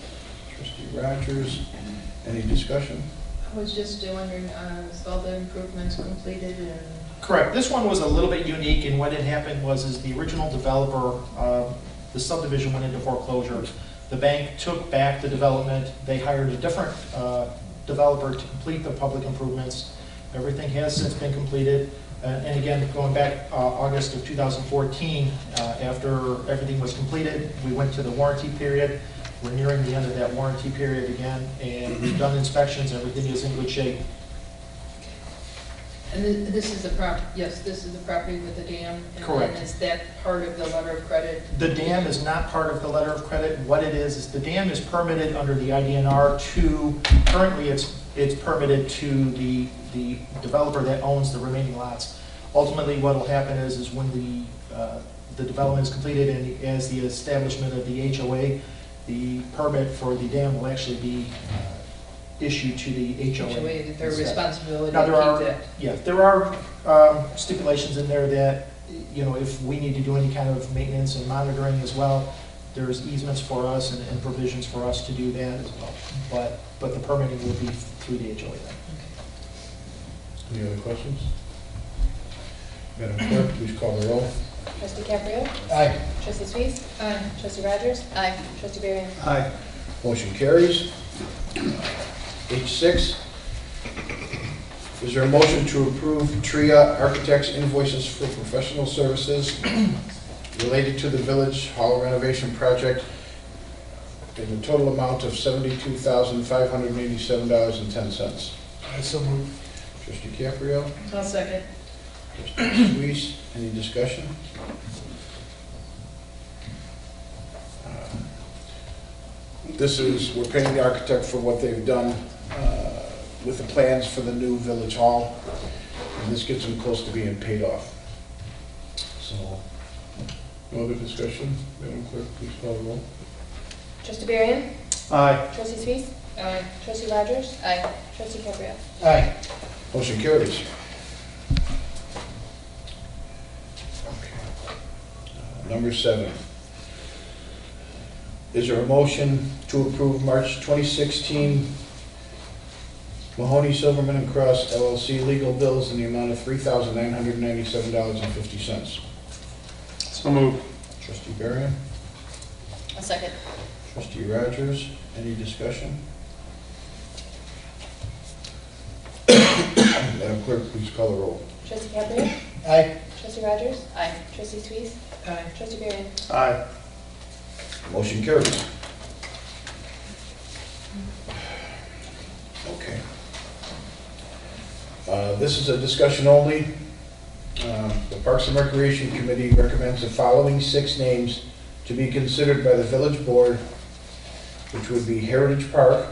Trustee Rogers, any discussion? I was just wondering, is all the improvements completed and? Correct. This one was a little bit unique, and what had happened was the original developer, the subdivision went into foreclosure. The bank took back the development. They hired a different developer to complete the public improvements. Everything has since been completed. And again, going back August of 2014, after everything was completed, we went to the warranty period. We're nearing the end of that warranty period again, and we've done inspections. Everything is in good shape. And this is the yes, this is the property with the dam? Correct. And is that part of the letter of credit? The dam is not part of the letter of credit. What it is the dam is permitted under the IDNR to, currently it's permitted to the developer that owns the remaining lots. Ultimately, what will happen is when the development is completed and as the establishment of the HOA, the permit for the dam will actually be issued to the HOA. Their responsibility Now, to keep that. Yeah, there are stipulations in there that, you know, if we need to do any kind of maintenance and monitoring as well, there's easements for us and provisions for us to do that as well. But the permitting will be through the HOA then. Any other questions? Madam Clerk, please call the roll. Trustee Caprio? Aye. Trustee Suisse? Aye. Trustee Rogers? Aye. Trustee Barry? Aye. Motion carries. H6, is there a motion to approve TRIA Architects invoices for professional services related to the Village Hall renovation project in the total amount of $72,587.10? I so move. Trustee Caprio, I'll second. Trustee Suisse, any discussion? This is, we're paying the architect for what they've done with the plans for the new Village Hall, and this gets them close to being paid off. So, no other discussion? Madam Clerk, please call the roll. Trustee Barry? Aye. Trustee Suisse? Aye. Trustee Rogers? Aye. Trustee Caprio? Aye. Motion carries. Okay. Number 7. Is there a motion to approve March 2016 Mahoney Silverman and Cross LLC legal bills in the amount of $3,997.50? So moved. Trustee Barry, A second. Trustee Rogers, any discussion? Madam Clerk, please call the roll. Trustee Caprio? Aye. Trustee Rogers? Aye. Trustee Suisse? Aye. Trustee Barry? Aye. Motion carries. Okay. This is a discussion only. The Parks and Recreation Committee recommends the following 6 names to be considered by the Village Board, which would be Heritage Park,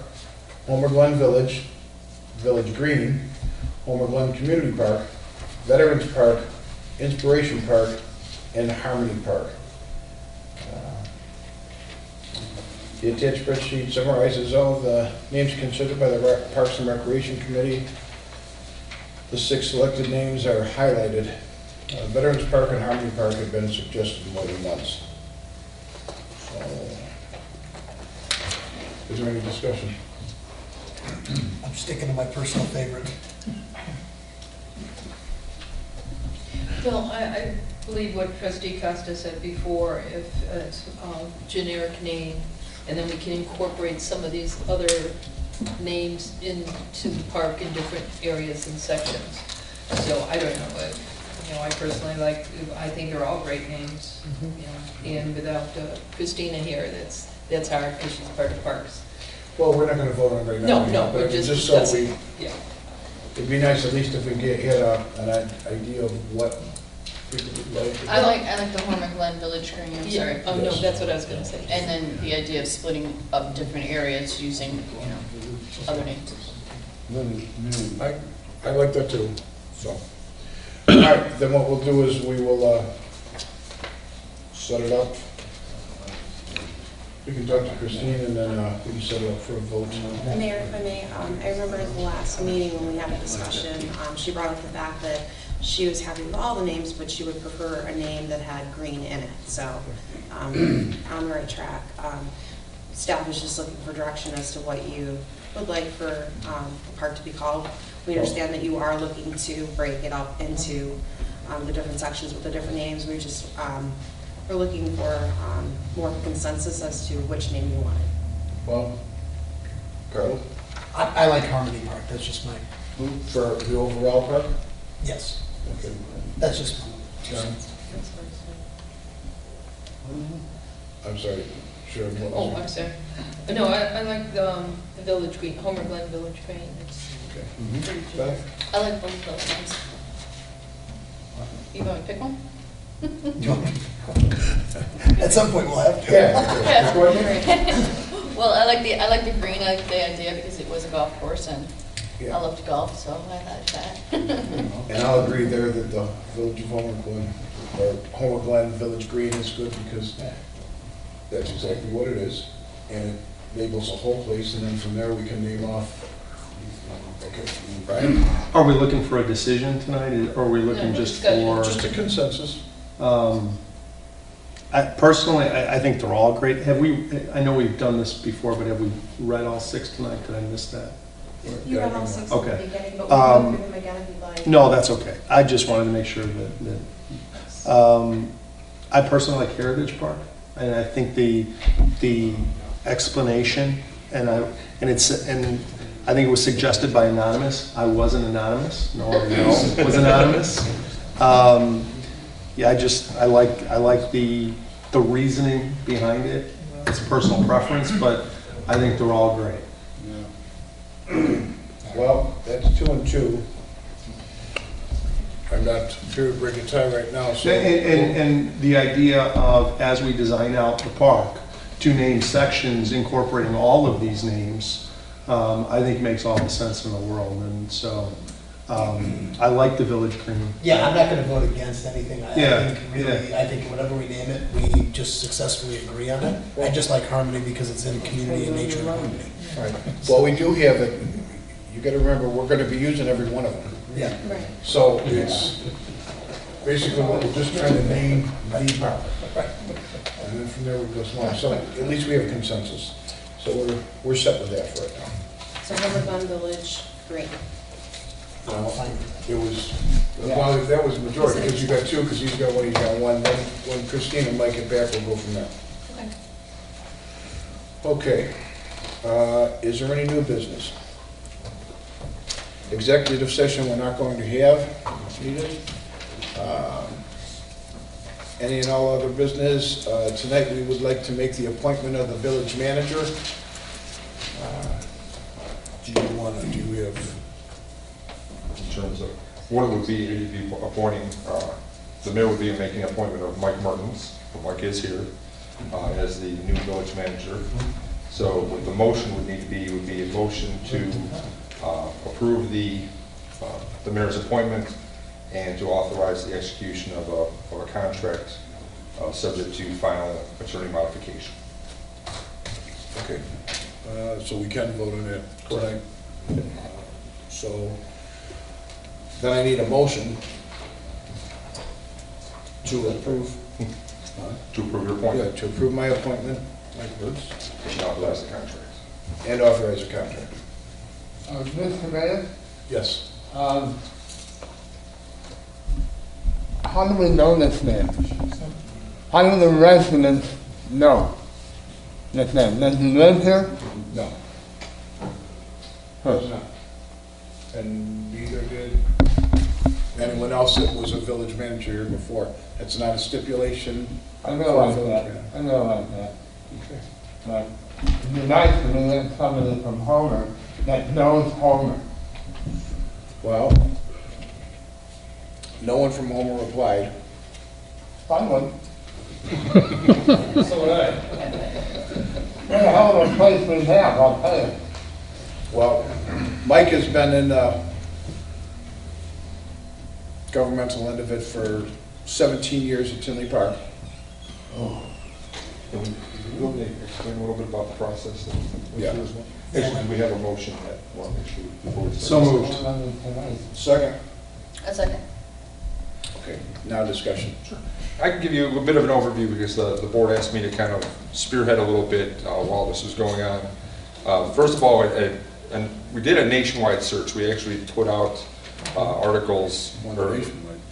Homer Glen Village, Village Green, Homer Glen Community Park, Veterans Park, Inspiration Park, and Harmony Park. The attached spreadsheet summarizes all of the names considered by the Parks and Recreation Committee. The 6 selected names are highlighted. Veterans Park and Harmony Park have been suggested more than once. So, is there any discussion? I'm sticking to my personal favorite. Well, I believe what Trustee Costa said before, if it's a generic name, and then we can incorporate some of these other names into the park in different areas and sections. So I don't know, you know, I personally I think they're all great names, you know, and without Christina here, that's hard because she's part of parks. Well, we're not going to vote on it right now. No, we're but just so discussing. Yeah. it'd be nice at least if we get an idea of what people would like. I like the Homer Glen Village Green, I'm sorry. Oh, no, that's what I was gonna say. And then the idea of splitting up different areas using, you know, other names. I like that too, so. All right, then what we'll do is we will set it up. We can talk to Christine and then we can set it up for a vote. Mayor, if I may, I remember at the last meeting when we had a discussion, she brought up the fact that she was happy with all the names, but she would prefer a name that had green in it. So on the right track. Staff is just looking for direction as to what you would like for the park to be called. We understand that you are looking to break it up into the different sections with the different names. We're looking for more of a consensus as to which name you wanted. Well, Carl? I like Harmony Park, that's just my For the overall park? Yes, Okay. that's just, John? I'm sorry, sure. what was Oh, it? I'm sorry. No, I like the Village Green, Homer Glen Village Green. It's Okay. pretty cute. Beth? I like both those ones. You going to pick one? at some point we'll have to. Yeah. Go ahead. Well, I like the green, I like the idea because it was a golf course and Yeah. I love to golf, so I like that. And I'll agree there that the Village of Homer Glen, or Homer Glen Village Green is good because that's exactly what it is. And it labels the whole place, and then from there we can name off. Okay, Brian? Are we looking for a decision tonight, or are we looking No, just discussion. for? Just a consensus. Personally, I think they're all great. Have we, I know we've done this before, but have we read all 6 tonight? Did I miss that? You read all 6 at Okay. the beginning, but we can go through them again if you'd like. No, that's okay. I just wanted to make sure that I personally like Heritage Park, and I think the explanation, and I think it was suggested by Anonymous. I wasn't anonymous. No one was anonymous. Yeah, I like the reasoning behind it. It's personal preference, but I think they're all great. Well, that's 2 and 2. I'm not sure to break a tie right now, so. And the idea of, as we design out the park, to name sections incorporating all of these names, I think makes all the sense in the world. And so I like the Village Green. Yeah, I'm not gonna vote against anything. Yeah, I think whatever we name it, we just successfully agree on it. I just like harmony because it's in community and nature and harmony. All right. Well, we do have it, you gotta remember, we're gonna be using every one of them. Yeah. Right. So it's basically what we're just trying to name the park. And then from there we go small. So at least we have consensus. So we're set with that for right now. So Homer Glen Village Green. It was, well, if that was the majority, because you got 2, because he's got 1, he's got 1. Then when Christine and Mike get back, we'll go from there. Okay. Okay. Is there any new business? Executive session we're not going to have needed. Any and all other business. Tonight we would like to make the appointment of the village manager. Do you have? In terms of what it would be, you'd be appointing, the mayor would be making an appointment of Mike Mertens, Mike is here, as the new village manager. So what the motion would need to be, would be a motion to approve the mayor's appointment and to authorize the execution of a contract subject to final attorney modification. Okay. So we can vote on that tonight. So then I need a motion to approve. To approve your Yeah, appointment to approve my appointment, Mike Woods, and authorize the contract. and authorize a contract. Mr. Mayor, Yes. how do we know this man? How do the residents know this man? Does he live here? No. Huh. Does not. And neither did anyone else that was a village manager here before. That's not a stipulation. I realize for a that, village I realize that. manager. But it'd be nice to get somebody from Homer that knows Homer. Well, no one from Homer replied. I would. So would I. What the hell of a place we have, I'll tell you. Well, Mike has been in the governmental end of it for 17 years at Tinley Park. Can we go and explain a little bit about the process? Yeah. Actually, we have a motion that, well, make sure before we So start. moved. Second? A second. Okay, now discussion. I can give you a little bit of an overview because the board asked me to kind of spearhead a little bit while this was going on. First of all, and we did a nationwide search. We actually put out articles.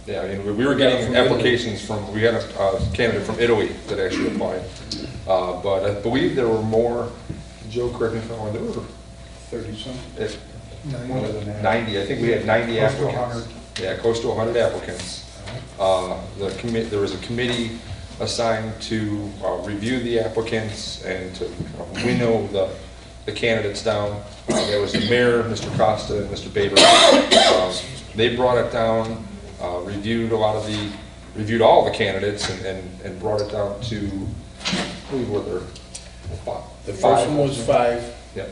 Yeah, and we were getting applications from, we had a candidate from Italy that actually applied. But I believe there were more, Joe, correct me if I'm wrong, there were 30-some? 90, I think we had 90 Close to applicants. 100. Yeah, close to 100 applicants. There was a committee assigned to review the applicants and to winnow the candidates down. There was the mayor, Mr. Costa, and Mr. Baber. They brought it down, reviewed all the candidates and brought it down to, I believe, were there The first one was 5. Yep.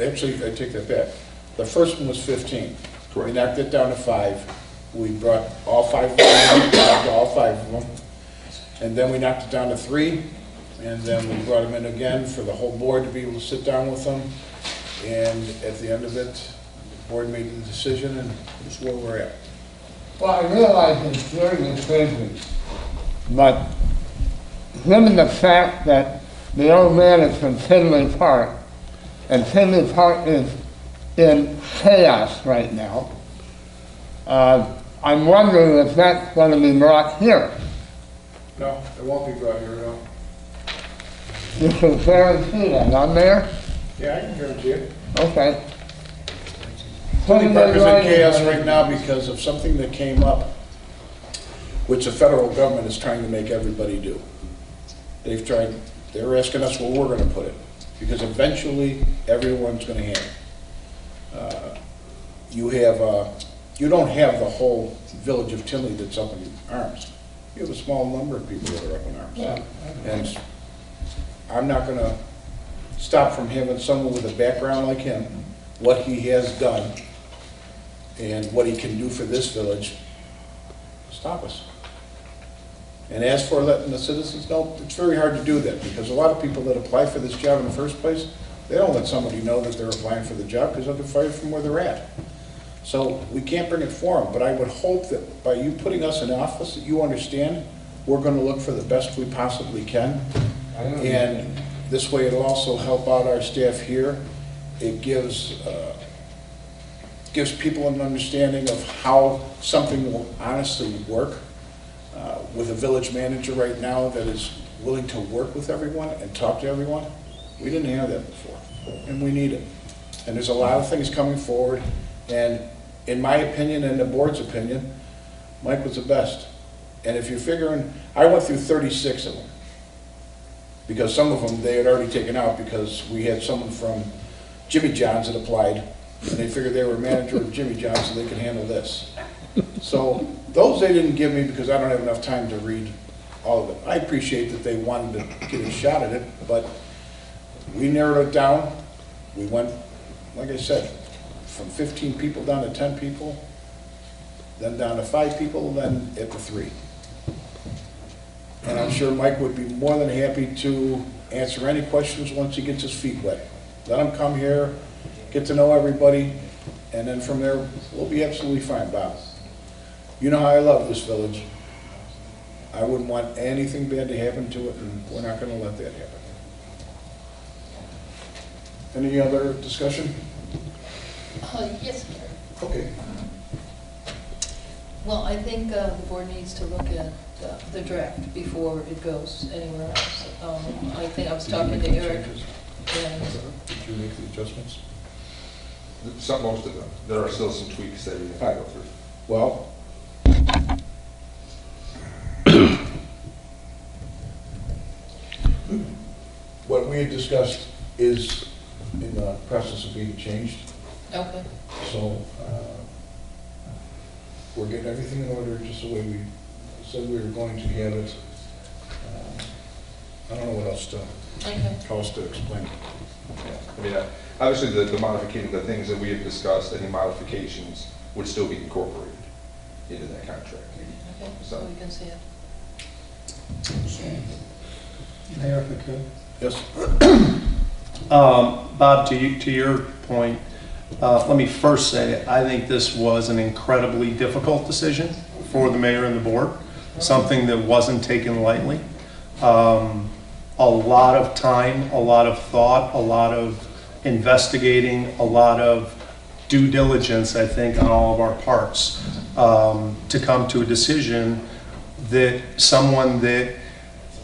Actually, I take that back. The first one was 15. Correct. We knocked it down to 5. We brought all 5 of them, talked to all 5 of them. And then we knocked it down to 3. And then we brought them in again for the whole board to be able to sit down with them. And at the end of it, the board made the decision, and this is where we're at. Well, I realize it's very expensive, but given the fact that the old man is from Tinley Park, and Tinley Park is in chaos right now, I'm wondering if that's going to be brought here. No, it won't be brought here at all. You can guarantee that, I'm there? Yeah, I can guarantee it. Okay. Tinley Park is in chaos right now because of something that came up, which the federal government is trying to make everybody do. They're asking us where we're going to put it, because eventually everyone's going to have it. You don't have the whole village of Tinley that's up in arms. You have a small number of people that are up in arms. Yeah. And I'm not going to stop from having someone with a background like him, what he has done, and what he can do for this village, stop us. And as for letting the citizens know, it's very hard to do that, because a lot of people that apply for this job in the first place, they don't let somebody know that they're applying for the job because they'll get fired from where they're at. So we can't bring it for them, but I would hope that by you putting us in office, that you understand we're going to look for the best we possibly can. And this way it'll also help out our staff here. It gives people an understanding of how something will honestly work. With a village manager right now that is willing to work with everyone and talk to everyone, we didn't have that before, and we need it. And there's a lot of things coming forward, and in my opinion and the board's opinion, Mike was the best. And if you're figuring, I went through 36 of them, because some of them they had already taken out because we had someone from Jimmy John's that applied, and they figured they were manager of Jimmy John's so they could handle this. So those they didn't give me because I don't have enough time to read all of it. I appreciate that they wanted to get a shot at it, but we narrowed it down. We went, like I said, from 15 people down to 10 people, then down to 5 people, then at the 3. And I'm sure Mike would be more than happy to answer any questions once he gets his feet wet. Let him come here, get to know everybody, and then from there, we'll be absolutely fine, Bob. You know how I love this village. I wouldn't want anything bad to happen to it, and we're not going to let that happen. Any other discussion? Yes. Okay. Well, I think the board needs to look at the draft before it goes anywhere else. I think I was talking to Eric. And Did you make the adjustments? Most of them. There are still some tweaks that we have to go through. Well, what we had discussed is in the process of being changed. Okay. So we're getting everything in order just the way we said we were going to have it. I don't know what else to, how else to explain it. Yeah. I mean, obviously the modification, the things that we have discussed, any modifications would still be incorporated into that contract. Okay, so we can see it. Mayor, if I could. Yes. Bob, to your point, let me first say, I think this was an incredibly difficult decision for the mayor and the board, something that wasn't taken lightly. A lot of time, a lot of thought, a lot of investigating, a lot of due diligence, I think, on all of our parts, to come to a decision that someone that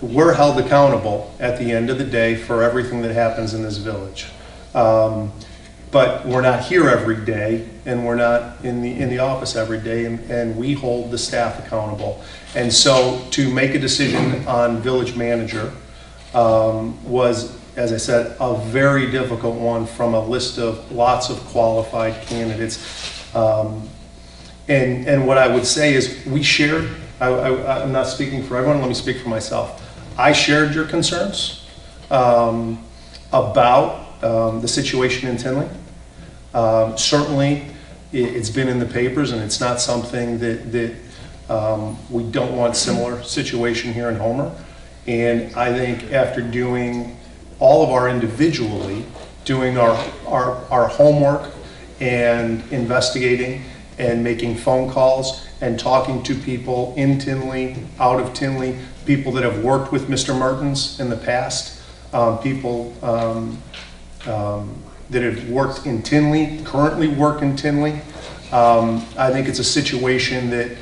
we're held accountable at the end of the day for everything that happens in this village. but we're not here every day, and we're not in the office every day, and we hold the staff accountable. And so to make a decision on village manager was, as I said, a very difficult one from a list of lots of qualified candidates. And what I would say is we shared, I'm not speaking for everyone, let me speak for myself. I shared your concerns about the situation in Tinley. Certainly, it's been in the papers, and it's not something that we don't want similar situation here in Homer. And I think after doing all of our individually, doing our homework and investigating and making phone calls and talking to people in Tinley, out of Tinley, people that have worked with Mr. Mertens in the past, people that have worked in Tinley, currently work in Tinley. I think it's a situation that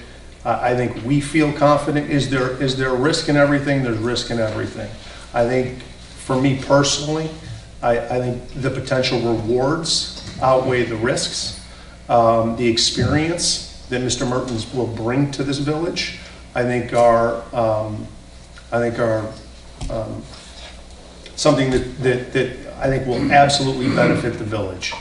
I think we feel confident. Is there a risk in everything? There's risk in everything. I think for me personally, I think the potential rewards outweigh the risks. The experience that Mr. Mertens will bring to this village, I think are something that I think will absolutely benefit the village.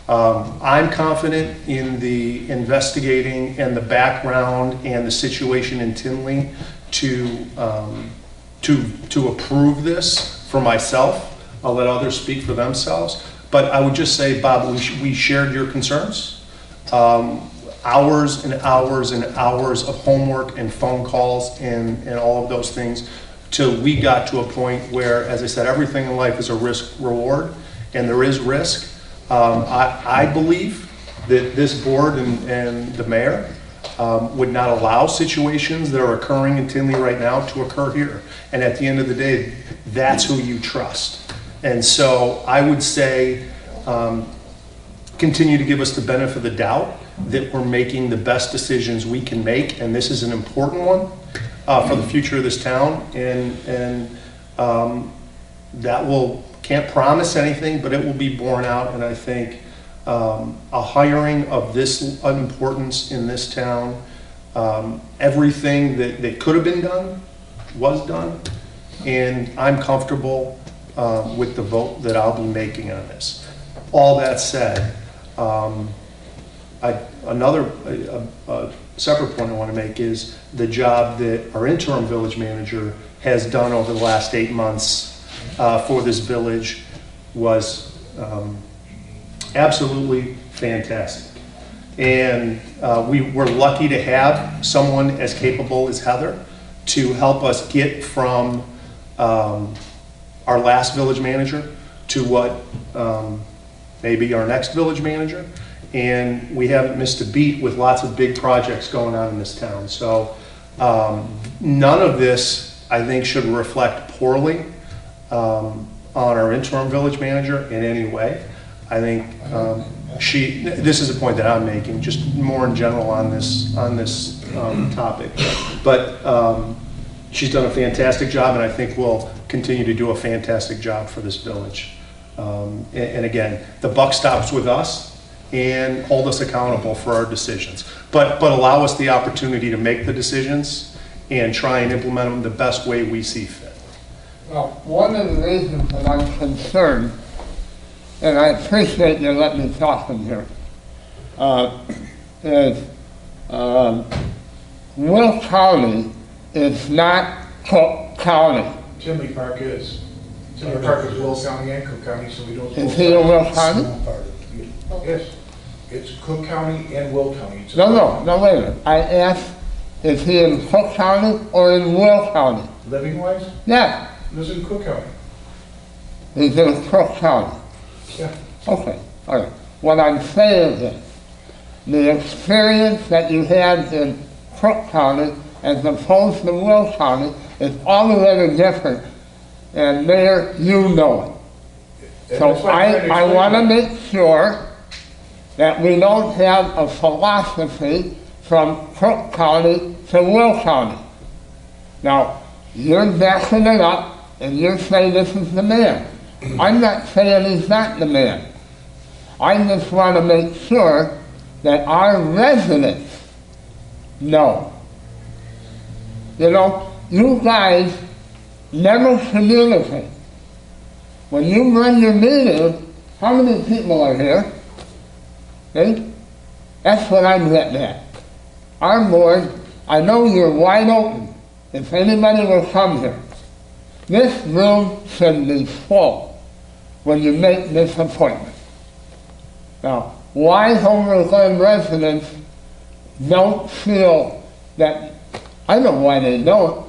I'm confident in the investigating and the background and the situation in Tinley to approve this for myself. I'll let others speak for themselves. But I would just say, Bob, we shared your concerns. Hours and hours and hours of homework and phone calls and all of those things till we got to a point where, as I said, everything in life is a risk reward, and there is risk. I believe that this board and the mayor would not allow situations that are occurring in Tinley right now to occur here. And at the end of the day, that's who you trust. And so I would say continue to give us the benefit of the doubt that we're making the best decisions we can make, and this is an important one for the future of this town. And that can't promise anything, but it will be borne out. And I think a hiring of this importance in this town, everything that could have been done was done, and I'm comfortable with the vote that I'll be making on this. All that said, another separate point I want to make is the job that our interim village manager has done over the last 8 months for this village was absolutely fantastic. And we were lucky to have someone as capable as Heather to help us get from our last village manager to what maybe our next village manager. And we haven't missed a beat with lots of big projects going on in this town. So none of this, I think, should reflect poorly on our interim village manager in any way. I think this is a point that I'm making, just more in general on this topic. But she's done a fantastic job, and I think will continue to do a fantastic job for this village. And again, the buck stops with us, and hold us accountable for our decisions. But allow us the opportunity to make the decisions and try and implement them the best way we see fit. Well, one of the reasons that I'm concerned, and I appreciate you letting me talk in here, is Will County is not Cook County. Tinley Park is. Tinley Park is Will County and Cook County, so we don't. Is he in Will County? Yes, it's Cook County and Will County. No, wait a minute. I asked, is he in Cook County or in Will County? Living wise? Yeah. Lives in Cook County. He's in Cook County. Yeah. Okay, all right. What I'm saying is, the experience that you had in Cook County as opposed to Will County is altogether different, and Mayor, you know it. So I want to make sure that we don't have a philosophy from Cook County to Will County. Now, you're backing it up and you're saying this is the man. I'm not saying he's not the man. I just want to make sure that our residents know. You know, you guys never communicate. When you run your meeting, how many people are here? See? That's what I'm getting at. Our board, I know you're wide open. If anybody will come here, this room should be full when you make this appointment. Now, why Homer Glen residents don't feel that, I know why they don't.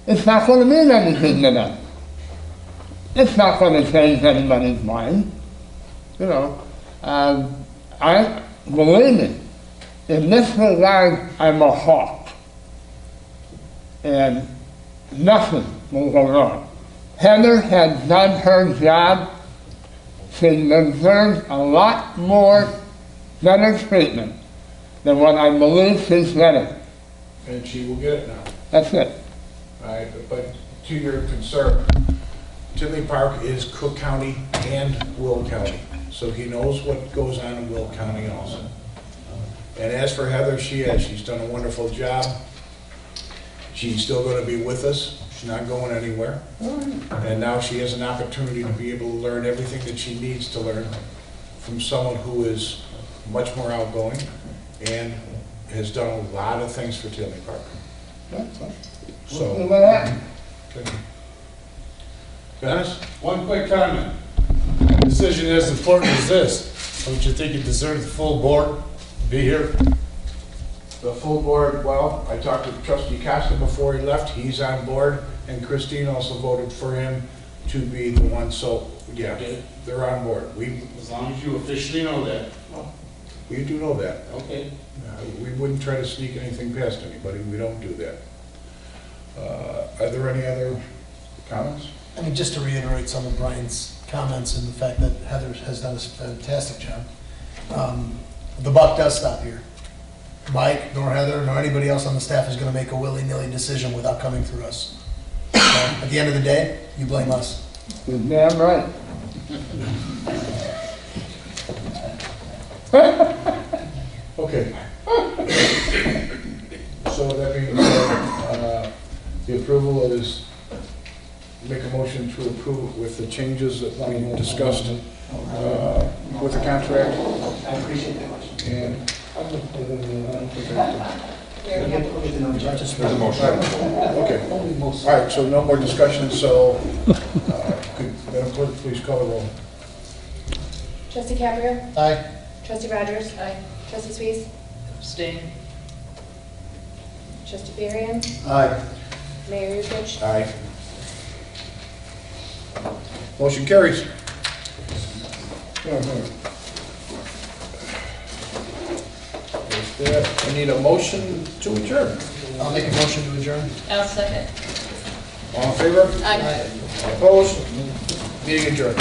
It's not going to mean anything to them. It's not going to change anybody's mind. You know, I believe me, in this regard, I'm a hawk. And nothing will go wrong. Heather has done her job. She deserves a lot more better treatment than what I believe she's getting. And she will get it now. That's it. Right, but to your concern, Tinley Park is Cook County and Will County, so he knows what goes on in Will County also. And as for Heather, she's done a wonderful job. She's still going to be with us. She's not going anywhere. And now she has an opportunity to be able to learn everything that she needs to learn from someone who is much more outgoing and has done a lot of things for Tinley Park. So, okay. Dennis? One quick comment. A decision as important as this, don't you think it deserves the full board to be here? The full board, well, I talked to Trustee Costa before he left, he's on board, and Christine also voted for him to be the one, so, yeah, Okay. they're on board. As long as you officially know that. We do know that. Okay. We wouldn't try to sneak anything past anybody, we don't do that. Are there any other comments? I mean, just to reiterate some of Brian's comments and the fact that Heather has done a fantastic job. The buck does stop here. Mike, nor Heather, nor anybody else on the staff is going to make a willy-nilly decision without coming through us. At the end of the day, you blame us. You're damn right. Okay. So that being said, the approval is, make a motion to approve with the changes that we discussed with the contract. I appreciate that. And There's a motion. okay. All right, so no more discussion, so could Madam Clerk please call the roll? Trustee Caprio? Aye. Trustee Rogers? Aye. Trustee Suisse? Abstain. Trustee Varian? Aye. Mayor Yukovich? Aye. Motion carries. With that, I need a motion to adjourn. I'll make a motion to adjourn. I'll second. All in favor? Aye. Opposed? Meeting adjourned.